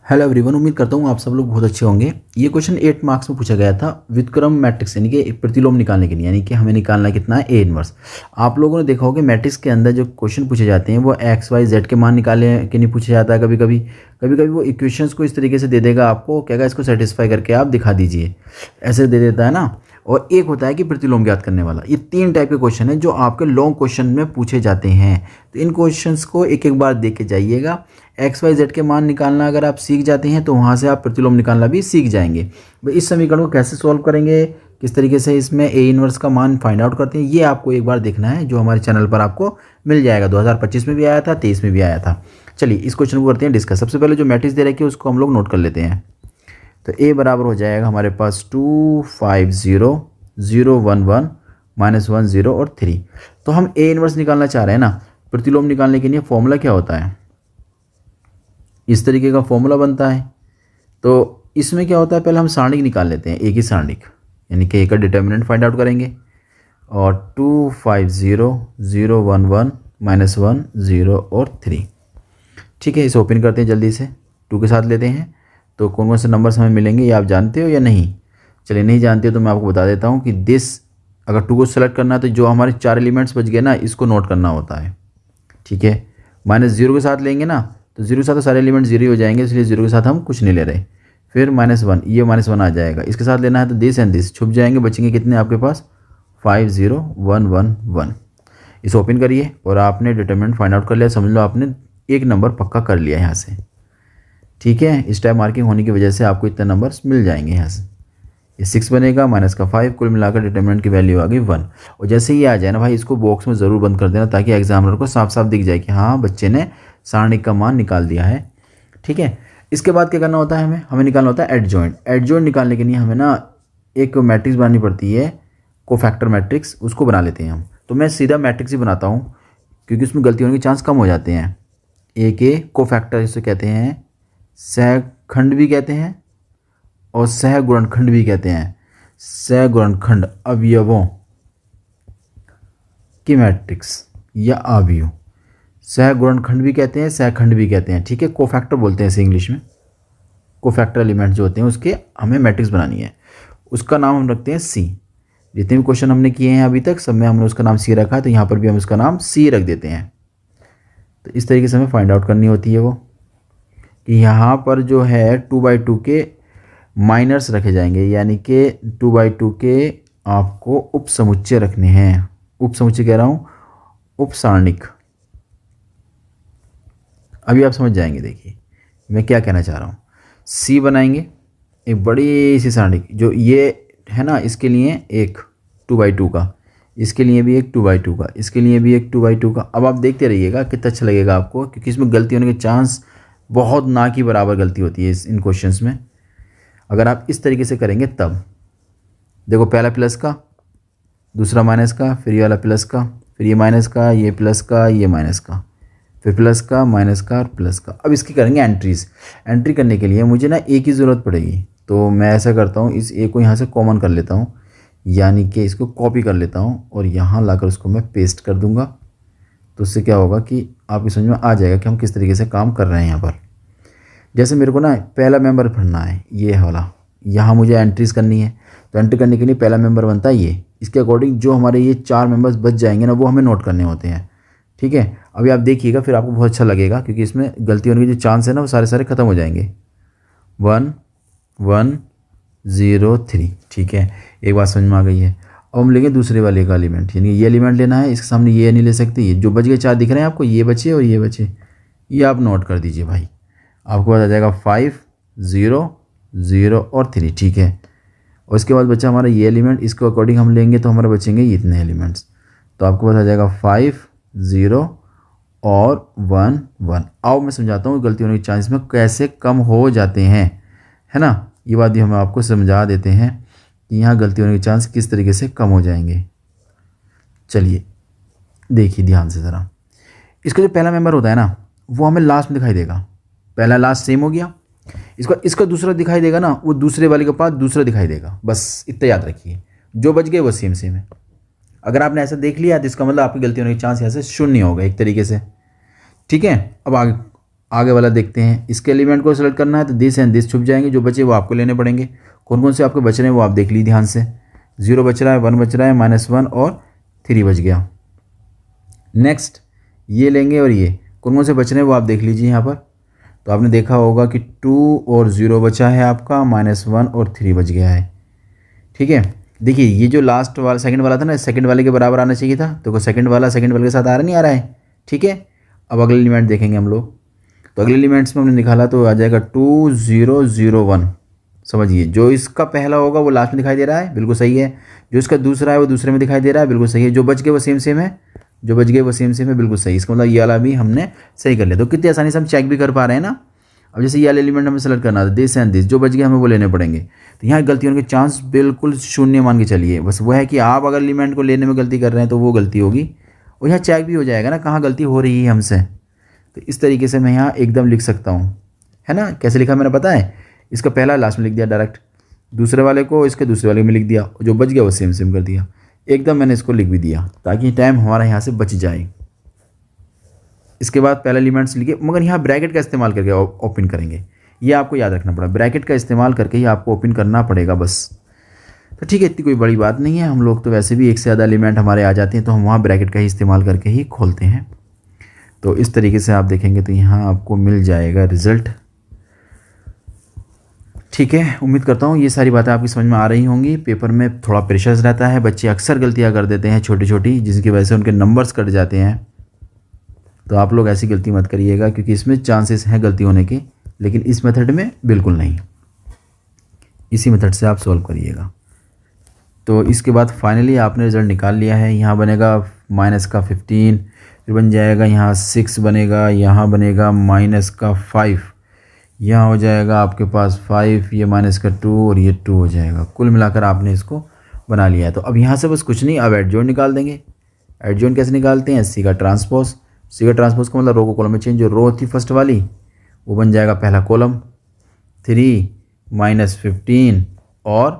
Hello everyone, उम्मीद करता हूँ आप सब लोग बहुत अच्छे होंगे। ये क्वेश्चन 8 मार्क्स में पूछा गया था व्युत्क्रम मैट्रिक्स यानी कि प्रतिलोम निकालने के लिए, यानी कि हमें निकालना कितना है ए इनवर्स। आप लोगों ने देखा होगा मैट्रिक्स के अंदर जो क्वेश्चन पूछे जाते हैं वो एक्स वाई जेड के मान निकाले के नहीं पूछा जाता है। कभी कभी वो इक्वेशंस को इस तरीके से दे देगा, आपको कहेगा इसको सेटिस्फाई करके आप दिखा दीजिए, ऐसे दे देता है ना। और एक होता है कि प्रतिलोम ज्ञात करने वाला। ये 3 टाइप के क्वेश्चन हैं जो आपके लॉन्ग क्वेश्चन में पूछे जाते हैं। तो इन क्वेश्चंस को एक एक बार देख के जाइएगा। एक्स वाई जेड के मान निकालना अगर आप सीख जाते हैं तो वहाँ से आप प्रतिलोम निकालना भी सीख जाएंगे। भाई इस समीकरण को कैसे सॉल्व करेंगे, किस तरीके से इसमें ए इनवर्स का मान फाइंड आउट करते हैं, ये आपको एक बार देखना है, जो हमारे चैनल पर आपको मिल जाएगा। 2025 में भी आया था, 23 में भी आया था। चलिए इस क्वेश्चन को करते हैं डिस्कस। सबसे पहले जो मैट्रिक्स दे रखी है उसको हम लोग नोट कर लेते हैं। तो ए बराबर हो जाएगा हमारे पास 2 5 0 0 1 1 -1 0 और 3। तो हम ए इनवर्स निकालना चाह रहे हैं ना। प्रतिलोम निकालने के लिए फॉर्मूला क्या होता है, इस तरीके का फॉर्मूला बनता है। तो इसमें क्या होता है, पहले हम सारणिक निकाल लेते हैं, ए की सारणिक, यानी कि ए का डिटर्मिनेंट फाइंड आउट करेंगे। और 2 5 0 0 1 1 -1 0 और 3। ठीक है, इसे ओपन करते हैं जल्दी से। 2 के साथ लेते हैं तो कौन कौन से नंबर्स हमें मिलेंगे ये आप जानते हो या नहीं। चलिए नहीं जानते हो तो मैं आपको बता देता हूँ कि अगर 2 को सेलेक्ट करना है तो जो हमारे 4 एलिमेंट्स बच गए ना, इसको नोट करना होता है। ठीक है, -0 के साथ लेंगे ना तो 0 के साथ तो सारे एलिमेंट 0 हो जाएंगे, इसलिए 0 के साथ हम कुछ नहीं ले रहे। फिर -1, ये -1 आ जाएगा। इसके साथ लेना है तो दिस एंड दिस छुप जाएंगे, बचेंगे कितने आपके पास 5 0 1 1 1। इसे ओपन करिए और आपने डिटरमिनेंट फाइंड आउट कर लिया, समझ लो आपने एक नंबर पक्का कर लिया यहाँ से। ठीक है, इस टाइप मार्किंग होने की वजह से आपको इतने नंबर्स मिल जाएंगे यहाँ से। ये 6 बनेगा, माइनस का 5, कुल मिलाकर डिटरमिनेंट की वैल्यू आ गई 1। और जैसे ये आ जाए ना भाई, इसको बॉक्स में ज़रूर बंद कर देना ताकि एग्जामिनर को साफ साफ दिख जाए कि हाँ बच्चे ने सारणिक का मान निकाल दिया है। ठीक है, इसके बाद क्या करना होता है, हमें निकालना होता है एडजॉइंट। एडजॉइंट निकालने के लिए हमें ना एक मैट्रिक्स बनानी पड़ती है, कोफैक्टर मैट्रिक्स, उसको बना लेते हैं हम। तो मैं सीधा मैट्रिक्स ही बनाता हूँ क्योंकि उसमें गलती होने के चांस कम हो जाते हैं। ए के कोफैक्टर इसे कहते हैं, सहखंड भी कहते हैं और सहगुणनखंड भी कहते हैं। सहगुणनखंड अवयवों की मैट्रिक्स या अवयव, सहगुणनखंड भी कहते हैं, सहखंड भी कहते हैं। ठीक है, कोफैक्टर बोलते हैं इसे इंग्लिश में। कोफैक्टर एलिमेंट जो होते हैं उसके हमें मैट्रिक्स बनानी है, उसका नाम हम रखते हैं सी। जितने भी क्वेश्चन हमने किए हैं अभी तक सब में हमने उसका नाम सी रखा है, तो यहाँ पर भी हम उसका नाम सी रख देते हैं। तो इस तरीके से हमें फाइंड आउट करनी होती है वो, कि यहाँ पर जो है 2/2 के माइनर्स रखे जाएंगे, यानी कि 2/2 के आपको उप समुच्चय रखने हैं। उप समुच्चय कह रहा हूँ, उप सारणिक। अभी आप समझ जाएंगे, देखिए मैं क्या कहना चाह रहा हूँ। सी बनाएंगे एक बड़ी सी सारणिक, जो ये है ना, इसके लिए एक 2/2 का, इसके लिए भी एक 2/2 का, इसके लिए भी एक 2/2 का। अब आप देखते रहिएगा कितना अच्छा लगेगा आपको, क्योंकि इसमें गलती होने के चांस बहुत ना की बराबर गलती होती है इन क्वेश्चंस में। अगर आप इस तरीके से करेंगे तब देखो, पहला प्लस का, दूसरा माइनस का, फिर ये वाला प्लस का, फिर ये माइनस का, ये प्लस का, ये माइनस का, फिर प्लस का, माइनस का और प्लस का। अब इसकी करेंगे एंट्रीज। एंट्री करने के लिए मुझे ना ए की ज़रूरत पड़ेगी, तो मैं ऐसा करता हूँ, इस ए को यहाँ से कॉमन कर लेता हूँ, यानी कि इसको कॉपी कर लेता हूँ और यहाँ लाकर उसको मैं पेस्ट कर दूँगा। तो उससे क्या होगा कि आपकी समझ में आ जाएगा कि हम किस तरीके से काम कर रहे हैं यहाँ पर। जैसे मेरे को ना पहला मेंबर भरना है, ये वाला, यहाँ मुझे एंट्रीज करनी है। तो एंट्री करने के लिए पहला मेंबर बनता है ये। इसके अकॉर्डिंग जो हमारे ये 4 मेंबर्स बच जाएंगे ना, वो हमें नोट करने होते हैं। ठीक है, अभी आप देखिएगा, फिर आपको बहुत अच्छा लगेगा, क्योंकि इसमें गलती होने के जो चांस है ना वो सारे ख़त्म हो जाएंगे। 1 1 0 3। ठीक है, एक बात समझ में आ गई है। अब हम लेंगे दूसरे वाले का एलिमेंट, यानी ये एलिमेंट लेना है, इसके सामने ये नहीं ले सकते। ये जो बच गए 4 दिख रहे हैं आपको, ये बचे और ये बचे, ये आप नोट कर दीजिए भाई। आपको पता जाएगा 5 0 0 और 3। ठीक है, और इसके बाद बचा हमारा ये एलिमेंट, इसके अकॉर्डिंग हम लेंगे तो हमारे बचेंगे ये इतने एलिमेंट्स। तो आपको पता जाएगा 5 0 और 1 1। आओ मैं समझाता हूँ गलती होने के चांस में कैसे कम हो जाते हैं, है ना। ये बात भी हम आपको समझा देते हैं कि यहाँ गलती होने के चांस किस तरीके से कम हो जाएंगे। चलिए देखिए ध्यान से ज़रा, इसका जो पहला मेंबर होता है ना वो हमें लास्ट में दिखाई देगा। पहला लास्ट सेम हो गया, इसका दूसरा दिखाई देगा ना, वो दूसरे वाले के पास दूसरा दिखाई देगा। बस इतना याद रखिए, जो बच गए वो सेम है। अगर आपने ऐसा देख लिया तो इसका मतलब आपकी गलती होने के चांस यहाँ से शून्य हो गए एक तरीके से। ठीक है, अब आगे आगे वाला देखते हैं। इसके एलिमेंट को सेलेक्ट करना है तो दिस एंड दिस छुप जाएंगे, जो बचे वो आपको लेने पड़ेंगे। कौन कौन से आपके बच रहे हैं वो आप देख लीजिए ध्यान से। 0 बच रहा है, 1 बच रहा है, -1 और 3 बच गया। नेक्स्ट ये लेंगे और ये कौन कौन से बच रहे हैं वो आप देख लीजिए यहाँ पर। तो आपने देखा होगा कि 2 और 0 बचा है आपका, -1 और 3 बच गया है। ठीक है, देखिए ये जो लास्ट वाला सेकंड वाला था ना, सेकंड वाले के बराबर आना चाहिए था, तो सेकंड वाला के साथ आ रहा नहीं आ रहा है। ठीक है, अब अगले एलिमेंट देखेंगे हम लोग। तो अगले एलिमेंट्स में हमने निकाला तो आ जाएगा 2 0 0 1। समझिए, जो इसका पहला होगा वो लास्ट में दिखाई दे रहा है, बिल्कुल सही है। जो इसका दूसरा है वो दूसरे में दिखाई दे रहा है, बिल्कुल सही है। जो बच गए वो सेम है, जो बच गए वो सेम है, बिल्कुल सही। इसका मतलब ये वाला भी हमने सही कर लिया। तो कितनी आसानी से हम चेक भी कर पा रहे हैं ना। अब जैसे ये वाला एलिमेंट हमें सेलेक्ट करना था, दिस एंड दिस, जो बच गए हमें वो लेने पड़ेंगे। तो यहाँ गलती होने के चांस बिल्कुल शून्य मान के चलिए। बस वो है कि आप अगर एलिमेंट को लेने में गलती कर रहे हैं तो वो गलती होगी, और यहाँ चेक भी हो जाएगा ना कहाँ गलती हो रही है हमसे। तो इस तरीके से मैं यहाँ एकदम लिख सकता हूँ, है ना। कैसे लिखा मैंने पता है, इसका पहला लास्ट में लिख दिया डायरेक्ट, दूसरे वाले को इसके दूसरे वाले में लिख दिया, जो बच गया वो सेम कर दिया। एकदम मैंने इसको लिख भी दिया ताकि टाइम हमारा यहाँ से बच जाए। इसके बाद पहला एलिमेंट्स लिखे, मगर यहाँ ब्रैकेट का इस्तेमाल करके ओपन करेंगे, ये आपको याद रखना पड़ा। ब्रैकेट का इस्तेमाल करके ही आपको ओपन करना पड़ेगा बस। तो ठीक है, इतनी कोई बड़ी बात नहीं है। हम लोग तो वैसे भी एक से ज़्यादा एलिमेंट हमारे आ जाते हैं तो हम वहाँ ब्रैकेट का ही इस्तेमाल करके ही खोलते हैं। तो इस तरीके से आप देखेंगे तो यहाँ आपको मिल जाएगा रिज़ल्ट। ठीक है, उम्मीद करता हूँ ये सारी बातें आपकी समझ में आ रही होंगी। पेपर में थोड़ा प्रेशर रहता है, बच्चे अक्सर गलतियाँ कर देते हैं छोटी छोटी, जिसकी वजह से उनके नंबर्स कट जाते हैं। तो आप लोग ऐसी गलती मत करिएगा, क्योंकि इसमें चांसेस हैं गलती होने के, लेकिन इस मेथड में बिल्कुल नहीं। इसी मेथड से आप सॉल्व करिएगा। तो इसके बाद फाइनली आपने रिज़ल्ट निकाल लिया है। यहाँ बनेगा -15, फिर बन जाएगा यहाँ 6 बनेगा, यहाँ बनेगा -5, यहाँ हो जाएगा आपके पास 5, ये -2 और ये 2 हो जाएगा। कुल मिलाकर आपने इसको बना लिया है। तो अब यहाँ से बस कुछ नहीं, अब एडजॉइंट निकाल देंगे। एडजॉइंट कैसे निकालते हैं, सी का ट्रांसपोज। सी का ट्रांसपोज का मतलब रो को कॉलम में चेंज। जो रो थी फर्स्ट वाली वो बन जाएगा पहला कॉलम, 3 -15 और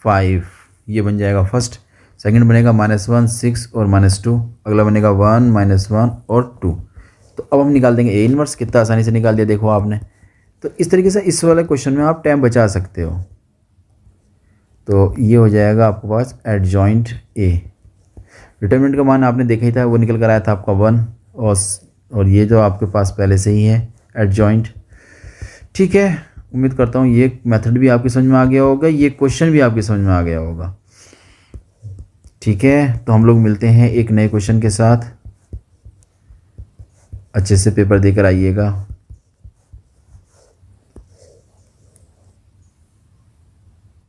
5, ये बन जाएगा फर्स्ट। सेकंड बनेगा -1 6 और -2, अगला बनेगा 1 -1 और 2। तो अब हम निकाल देंगे ए इनवर्स। कितना आसानी से निकाल दिया देखो आपने। तो इस तरीके से इस वाले क्वेश्चन में आप टाइम बचा सकते हो। तो ये हो जाएगा आपके पास एडजॉइंट ए। डिटरमिनेंट का मान आपने देखा ही था, वो निकल कर आया था आपका 1, और ये जो आपके पास पहले से ही है एडजॉइंट। ठीक है, उम्मीद करता हूँ ये मेथड भी आपकी समझ में आ गया होगा, ये क्वेश्चन भी आपकी समझ में आ गया होगा। ठीक है, तो हम लोग मिलते हैं एक नए क्वेश्चन के साथ। अच्छे से पेपर देकर आइएगा।